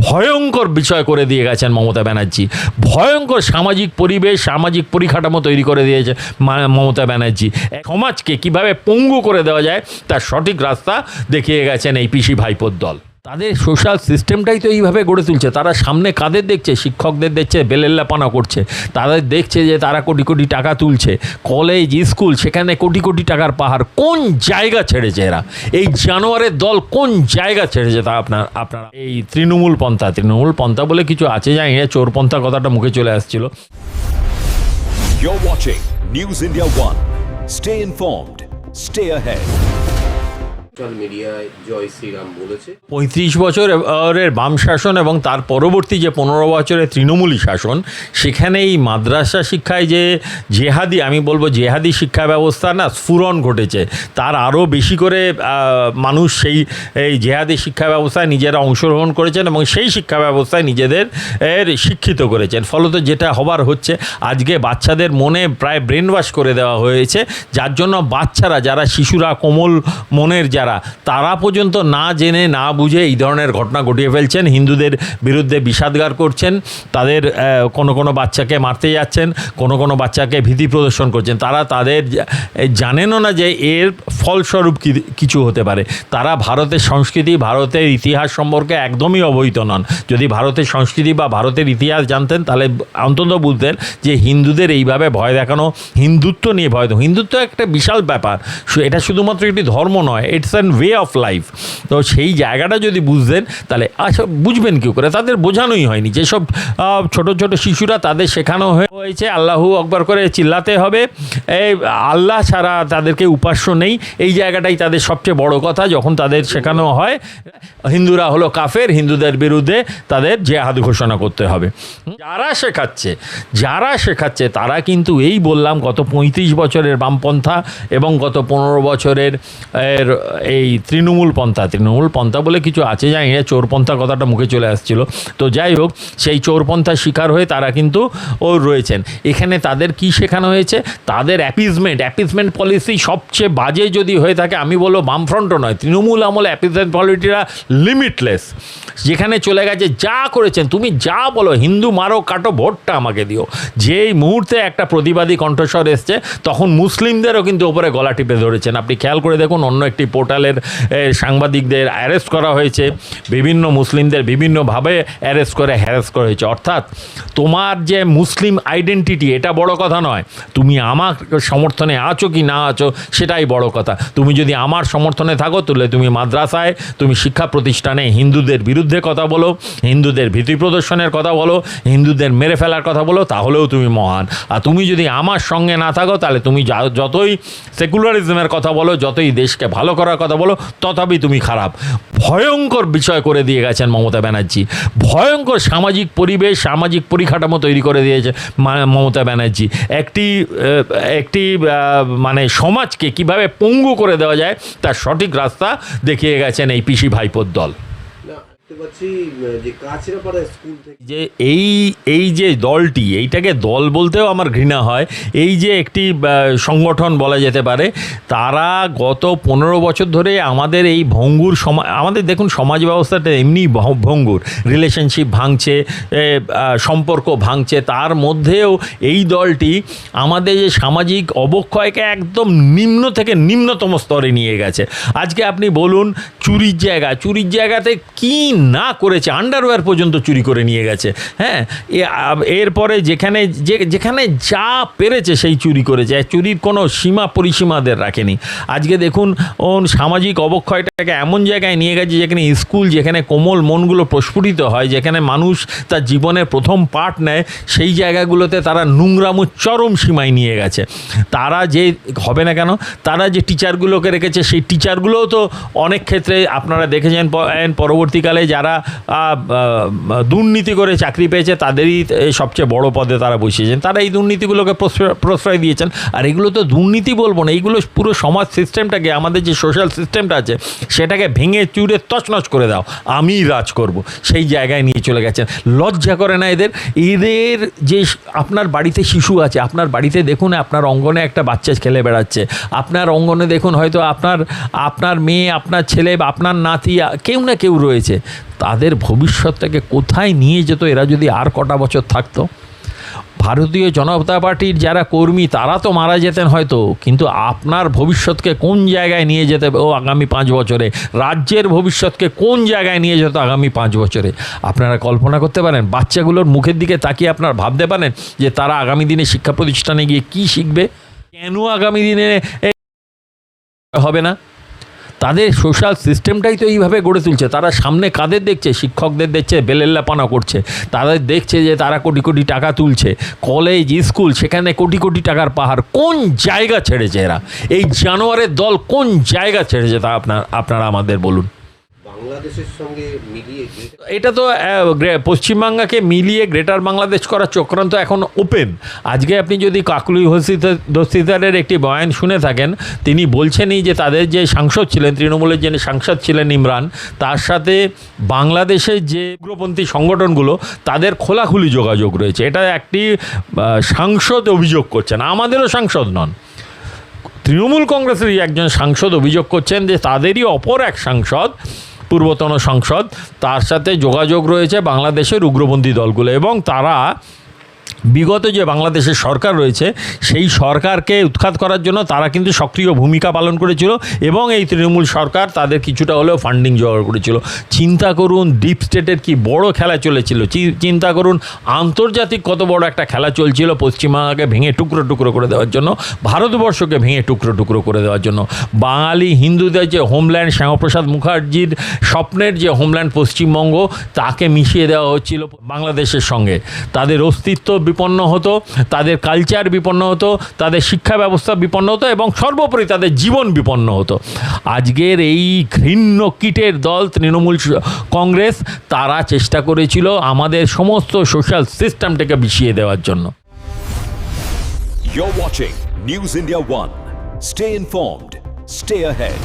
ভয়ঙ্কর বিষয় করে দিয়ে গেছেন মমতা ব্যানার্জি। ভয়ঙ্কর সামাজিক পরিবেশ, সামাজিক পরিকাঠামো তৈরি করে দিয়েছে মমতা ব্যানার্জি। সমাজকে কিভাবে পঙ্গু করে দেওয়া যায় তার সঠিক রাস্তা দেখিয়ে গেছেন এই পিসি ভাইপোর দল। তাদের সোশ্যাল সিস্টেমটাই তো এইভাবে গড়ে তুলছে। তারা সামনে কাদের দেখছে? শিক্ষকদের দেখছে বেলেল্লাপানা করছে, তাদের দেখছে যে তারা কোটি কোটি টাকা তুলছে, কলেজ স্কুল সেখানে কোটি কোটি টাকার পাহাড়। কোন জায়গা ছেড়েছে এরা? এই জানোয়ারের দল কোন জায়গা ছেড়েছে তা আপনারা এই তৃণমূল পন্থা বলে কিছু আছে, জানি না, চোরপন্থা কথাটা মুখে চলে আসছিল। You're watching News India 1. Stay informed. Stay ahead. Social মিডিয়ায় জয় শ্রীরাম বলেছে। 35 বছরের বাম শাসন এবং তার পরবর্তী যে 15 বছরের তৃণমূলী শাসন, সেখানে এই মাদ্রাসা শিক্ষায় যে জেহাদি, আমি বলবো জেহাদি শিক্ষা ব্যবস্থা না স্ফুরণ ঘটেছে, তার আরও বেশি করে মানুষ এই জেহাদি শিক্ষা ব্যবস্থায় নিজেরা অংশগ্রহণ করেছেন এবং সেই শিক্ষা ব্যবস্থায় নিজেদের শিক্ষিত করেছেন। ফলত যেটা হবার হচ্ছে, আজকে বাচ্চাদের মনে প্রায় ব্রেন ওয়াশ করে দেওয়া হয়েছে, যার জন্য বাচ্চারা, যারা শিশুরা, কোমল মনের তারা পর্যন্ত না জেনে না বুঝে এই ধরনের ঘটনা ঘটিয়ে ফেলছেন, হিন্দুদের বিরুদ্ধে বিষাদগার করছেন, তাদের কোনো বাচ্চাকে মারতে যাচ্ছেন, কোনো বাচ্চাকে ভীতি প্রদর্শন করছেন। তাদের জানেনও না যে এর ফলস্বরূপ কিছু হতে পারে। তারা ভারতের সংস্কৃতি, ভারতের ইতিহাস সম্পর্কে একদমই অবহিত নন। যদি ভারতের সংস্কৃতি বা ভারতের ইতিহাস জানতেন তাহলে অন্তত বুঝতেন যে হিন্দুদের এইভাবে ভয় দেখানো, হিন্দুত্ব নিয়ে ভয় দেখানো, হিন্দুত্ব একটা বিশাল ব্যাপার, এটা শুধুমাত্র একটি ধর্ম নয়, it's an way of life. তো সেই জায়গাটা যদি বুঝতেন তাহলে বুঝবেন কী করে? তাদের বোঝানোই হয়নি। যেসব ছোট ছোট শিশুরা, তাদের শেখানো হয়েছে আল্লাহু আকবার করে চিল্লাতে হবে, এই আল্লাহ ছাড়া তাদেরকে উপাস্য নেই, এই জায়গাটাই তাদের সবচেয়ে বড় কথা। যখন তাদের শেখানো হয় হিন্দুরা হলো কাফের, হিন্দুদের বিরুদ্ধে তাদের জেহাদ ঘোষণা করতে হবে, যারা শেখাচ্ছে তারা কিন্তু এই বললাম গত 35 বছরের বামপন্থা এবং গত 15 বছরের এই তৃণমূল পন্থা বলে কিছু আছে, জানি না, চোরপন্থা কথাটা মুখে চলে আসছিল। তো যাই হোক, সেই চোরপন্থার শিকার হয়ে তারা কিন্তু রয়েছেন। এখানে তাদের কি শেখানো হয়েছে? তাদের অ্যাপিজমেন্ট পলিসি সবচেয়ে বাজে যদি হয়ে থাকে, আমি বলবো বামফ্রন্টও নয়, তৃণমূল আমলে অ্যাপিজমেন্ট পলিসিটা লিমিটলেস। যেখানে চলে গেছে, যা করেছেন, তুমি যা বলো, হিন্দু মারো কাটো, ভোটটা আমাকে দিও। যেই মুহূর্তে একটা প্রতিবাদী কণ্ঠস্বর এসছে, তখন মুসলিমদেরও কিন্তু ওপরে গলা টিপে ধরেছেন। আপনি খেয়াল করে দেখুন, অন্য একটি পোর্টালের সাংবাদিকদের অ্যারেস্ট করা হয়েছে, বিভিন্ন মুসলিমদের বিভিন্নভাবে অ্যারেস্ট করে হ্যারাস করা হয়েছে। অর্থাৎ তোমার যে মুসলিম আইডেন্টিটি, এটা বড় কথা নয়, তুমি আমার সমর্থনে আছো কি না আছো সেটাই বড় কথা। তুমি যদি আমার সমর্থনে থাকো, তাহলে তুমি মাদ্রাসায়, তুমি শিক্ষা প্রতিষ্ঠানে হিন্দুদের বিরুদ্ধে কথা বলো, হিন্দুদের ভীতি প্রদর্শনের কথা বলো, হিন্দুদের মেরে ফেলার কথা বলো, তাহলেও তুমি মহান। আর তুমি যদি আমার সঙ্গে না থাকো, তাহলে তুমি যতই সেকুলারিজমের কথা বলো, যতই দেশকে ভালো করার কথা বলো, তথাপি তুমি খারাপ। ভয়ঙ্কর বিষয় করে দিয়ে গেছেন মমতা ব্যানার্জি। ভয়ঙ্কর সামাজিক পরিবেশ, সামাজিক পরিকাঠামো তৈরি করে দিয়েছে মমতা ব্যানার্জি। একটি মানে সমাজকে কিভাবে পঙ্গু করে দেওয়া যায় তার সঠিক রাস্তা দেখিয়ে গেছেন এই পিসি ভাইপোর দল। যে এই যে দলটি, এইটাকে দল বলতেও আমার ঘৃণা হয়, এই যে একটি সংগঠন বলা যেতে পারে, তারা গত 15 বছর ধরে আমাদের এই ভঙ্গুর আমাদের দেখুন সমাজ ব্যবস্থাটা এমনি ভঙ্গুর, রিলেশনশিপ ভাঙছে, সম্পর্ক ভাঙছে, তার মধ্যেও এই দলটি আমাদের যে সামাজিক অবক্ষয়কে একদম নিম্ন থেকে নিম্নতম স্তরে নিয়ে গেছে। আজকে আপনি বলুন, চুরির জায়গাতে কি না করেছে, আন্ডারওয়্যার পর্যন্ত চুরি করে নিয়ে গেছে। হ্যাঁ, এরপরে যেখানে যা পেরেছে সেই চুরি করেছে, চুরির কোনো সীমা পরিসীমাদের রাখেনি। আজকে দেখুন সামাজিক অবক্ষয়টাকে এমন জায়গায় নিয়ে গেছে, যেখানে স্কুল, যেখানে কোমল মনগুলো প্রস্ফুটিত হয়, যেখানে মানুষ তার জীবনের প্রথম পাঠ নেয়, সেই জায়গাগুলোতে তারা নোংরামো চরম সীমায় নিয়ে গেছে। তারা যে হবে না কেন, তারা যে টিচারগুলোকে রেখেছে, সেই টিচারগুলোও তো অনেক ক্ষেত্রে আপনারা দেখেছেন পরবর্তীকালে যারা দুর্নীতি করে চাকরি পেয়েছে, তাদেরই সবচেয়ে বড় পদে তারা বসিয়েছেন। তারা এই দুর্নীতিগুলোকে প্রশ্রয় দিয়েছেন। আর এগুলো তো দুর্নীতি বলবো না, এগুলো পুরো সমাজ সিস্টেমটাকে, আমাদের যে সোশ্যাল সিস্টেমটা আছে, সেটাকে ভেঙে চুরে তছনছ করে দাও, আমিই রাজ করব, সেই জায়গায় নিয়ে চলে গেছেন। লজ্জা করে না এদের? যে আপনার বাড়িতে শিশু আছে, আপনার বাড়িতে দেখুন আপনার অঙ্গনে একটা বাচ্চা খেলে বেড়াচ্ছে, আপনার অঙ্গনে দেখুন হয়তো আপনার মেয়ে, আপনার ছেলে বা আপনার নাতি, কেউ না কেউ রয়েছে, তাদের ভবিষ্যৎটাকে কোথায় নিয়ে যেত এরা যদি আর কটা বছর থাকতো? ভারতীয় জনতা পার্টির যারা কর্মী তারা তো মারা যেতেন হয়তো, কিন্তু আপনার ভবিষ্যৎকে কোন জায়গায় নিয়ে যেতে ও আগামী 5 বছরে, রাজ্যের ভবিষ্যৎকে কোন জায়গায় নিয়ে যেত আগামী 5 বছরে, আপনারা কল্পনা করতে পারেন? বাচ্চাগুলোর মুখের দিকে তাকিয়ে আপনারা ভাবতে পারেন যে তারা আগামী দিনে শিক্ষা প্রতিষ্ঠানে গিয়ে কী শিখবে? কেন আগামী দিনে হবে না? তাদের সোশ্যাল সিস্টেমটাই তো এইভাবে গড়ে তুলছে। তারা সামনে কাদের দেখছে? শিক্ষকদের দেখছে বেলেল্লাপানা করছে, তাদের দেখছে যে তারা কোটি কোটি টাকা তুলছে, কলেজ স্কুল সেখানে কোটি কোটি টাকার পাহাড়। কোন জায়গা ছেড়েছে এরা? এই জানোয়ারের দল কোন জায়গা ছেড়েছে তা আপনারা আমাদের বলুন। বাংলাদেশের সঙ্গে মিলিয়ে এটা তো পশ্চিমবাংলাকে মিলিয়ে গ্রেটার বাংলাদেশ করার চক্রান্ত এখন ওপেন। আজকে আপনি যদি কাকলি দস্তিদারের একটি বয়ান শুনে থাকেন, তিনি বলছেনই যে তাদের যে সাংসদ ছিলেন, তৃণমূলের যে সাংসদ ছিলেন ইমরান, তার সাথে বাংলাদেশের যে উগ্রপন্থী সংগঠনগুলো তাদের খোলাখুলি যোগাযোগ রয়েছে। এটা একটি সাংসদ অভিযোগ করছেন, আমাদেরও সাংসদ নন, তৃণমূল কংগ্রেসেরই একজন সাংসদ অভিযোগ করছেন যে তাদেরই অপর এক সাংসদ, পূর্বতন সাংসদ, তার সাথে যোগাযোগ রয়েছে বাংলাদেশের উগ্রপন্থী দলগুলো, এবং তারা বিগত যে বাংলাদেশের সরকার রয়েছে সেই সরকারকে উৎখাত করার জন্য তারা কিন্তু সক্রিয় ভূমিকা পালন করেছিল, এবং এই তৃণমূল সরকার তাদের কিছুটা হলেও ফান্ডিং জোগাড় করেছিল। চিন্তা করুন ডিপ স্টেটের কি বড় খেলা চলেছিল, চিন্তা করুন আন্তর্জাতিক কত বড় একটা খেলা চলছিল পশ্চিমবাংলাকে ভেঙে টুকরো টুকরো করে দেওয়ার জন্য, ভারতবর্ষকে ভেঙে টুকরো টুকরো করে দেওয়ার জন্য। বাঙালি হিন্দুদের যে হোমল্যান্ড, শ্যামাপ্রসাদ মুখার্জির স্বপ্নের যে হোমল্যান্ড পশ্চিমবঙ্গ, তাকে মিশিয়ে দেওয়া হচ্ছিল বাংলাদেশের সঙ্গে। তাদের অস্তিত্ব বিপন্ন হতো, তাদের কালচার বিপন্ন হতো, তাদের শিক্ষা ব্যবস্থা বিপন্ন হতো, এবং সর্বোপরি তাদের জীবন বিপন্ন হতো। আজকের এই ঘৃণ্য কীটের দল তৃণমূল কংগ্রেস, তারা চেষ্টা করেছিল আমাদের সমস্ত সোশ্যাল সিস্টেমটাকে বিষিয়ে দেওয়ার জন্য। You're watching News India 1. Stay informed. Stay ahead.